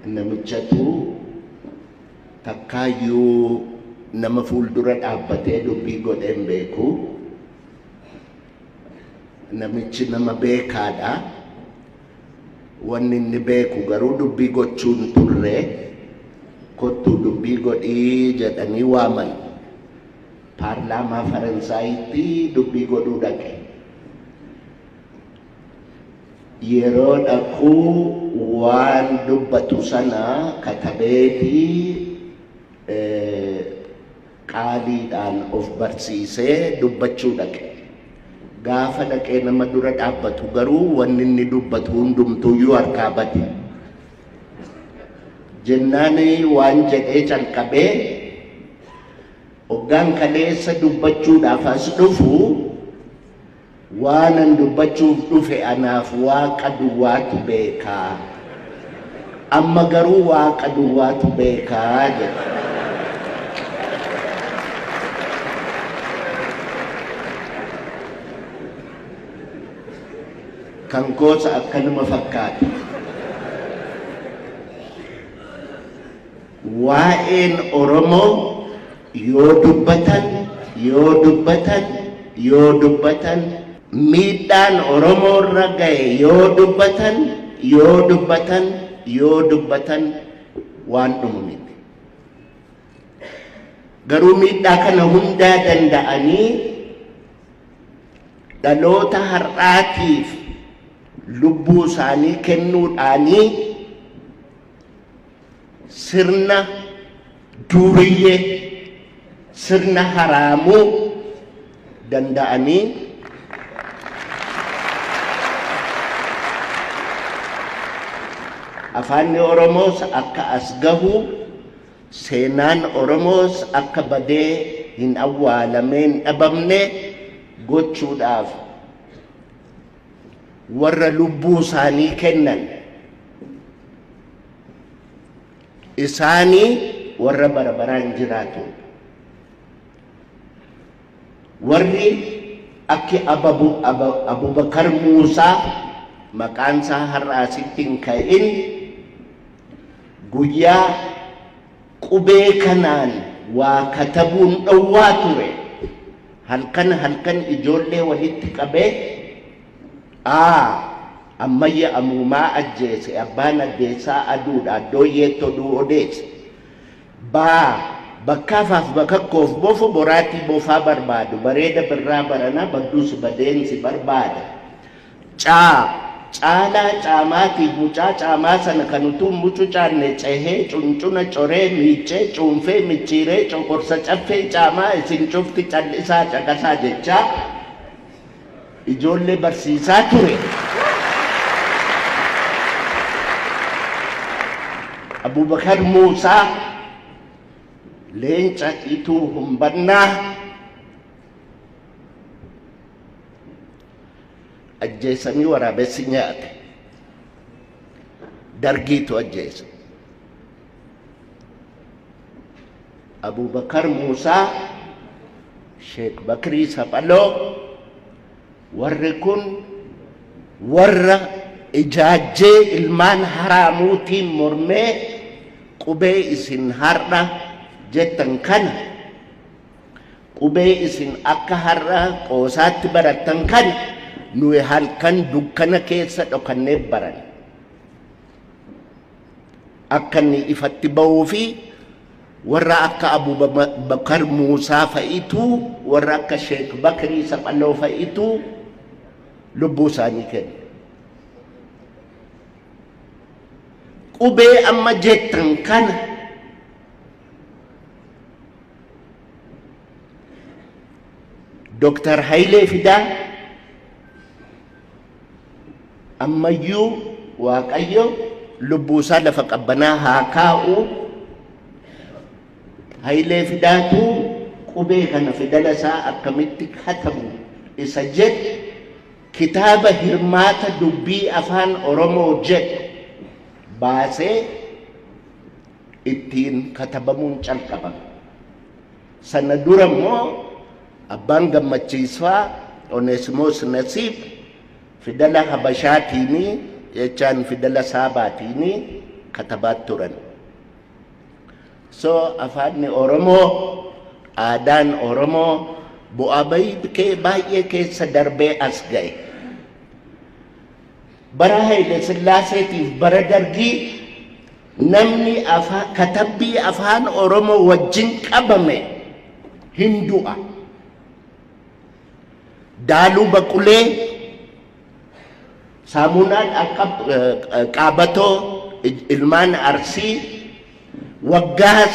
namichatu takkaayyuu nama fuuldura dhaabbatee dubbii godhee hin beeku. Namichi nama beekaadha. Wanni inni beeku garuu dubbii gochuun turre. Kottuu dubbii godhii jedhanii waaman. Paarlaamaa Faransaayitti dubbii godhuu dhaqe. Yeroo dhaquu waan dubbatu sana katabeetii qaaliidhaan of barsiisee dubbachuu dhaqe. Gaafa dhaqee nama dura dhaabbatu garuu wanni inni dubbatu hundumtuuyyuu harkaa bade. Jennaani waan jedhee calqabee hoggaan kaleessa dubbachuudhaaf as dhufu waanan dubbachuuf dhufe anaaf waaqa duwwaatu beekaa. Amma garuu waaqa duwwaatu beekaa jedha. Kan kosa akkanuma fakkaata. Waa'een Oromoo yoo dubbatan miidhaan Oromoo irra gahe yoo dubbatan waan dhumu miti. Garuu miidhaa kana hundaa danda'anii dhaloota har'aatiif lubbuu isaanii kennuudhaanii sirna duriyyee sirna haraamuu danda'anii afaanni Oromoos akka as gahu seenaan Oromoos akka badee hin awwaalameen dhabamne gochuudhaaf warra lubbuu isaanii kennan isaanii warra barabaraan jiraatu warri akki Abubakar Muusaa maqaan isaa har'a asitti hin ka'in guyyaa qubee kanaan waa katabuun dhowwaa ture. Halkan ijoollee walitti qabee ammayya amuumaa ajjeese abbaan addeessaa aduudha addooyyeettoo duu odeesse bakkaafaaf bakakkoof bofu boraatii bofaa barbaadu bareeda birraa barana badduus badeensi barbaada caalaa caamaatiif mucaa caamaa sana kan utuu mucucaanne cehee cuncuna coree miicee cuunfee michiiree coqorsa caffee caamaa isin cufti callisaa caqasaa jechaa ijoollee barsiisaa ture. Abubakar Muusaa leenca ituu humbannaa ajjeesanii waraabessi nyaate. Dargiitu ajjeesa. Abubakar Muusaa, Sheek Bakrii Saphaloo warri kun warra ijaajjee ilmaan haraamuutiin mormee qubee isin har'a jettan kana qubee isin akka har'a qoosaatti barattan kana nuyi halkan dukkana keessa dhokannee baran akka inni ifatti ba'uu fi warra akka Abubakar Muusaa fa'itu warra akka Sheek Bakrii Saphaloo fa'itu lubbuu isaanii kenna. Qubee amma jettan kana Dr. Hayilee Fidaa ammayyuu Waaqayyo lubbuu isaa lafa qabbanaa haa kaa'u. Hayilee Fidaatu qubee kana fidala isaa akkamitti katabu isa jedhu kitaaba hirmaata dubbii afaan Oromoo jedhu baasee ittiin katabamuun calqaba. Sana dura immoo abbaan Gammachiisfaa Oneesimoos Nasiib fidala Habashaatiin jechaan fidala saabaatiin katabaat turan. So afaanni Oromoo, aadaan Oromoo bu'aa baay'ee keessa darbee as ga'e. Bara Haile Sillaaseetiif bara Dargii namni katabbii afaan Oromoo wajjin qabame hin du'a. Daaluu Baqulee, Saamunaan Qaabatoo, ilmaan Arsii waggaa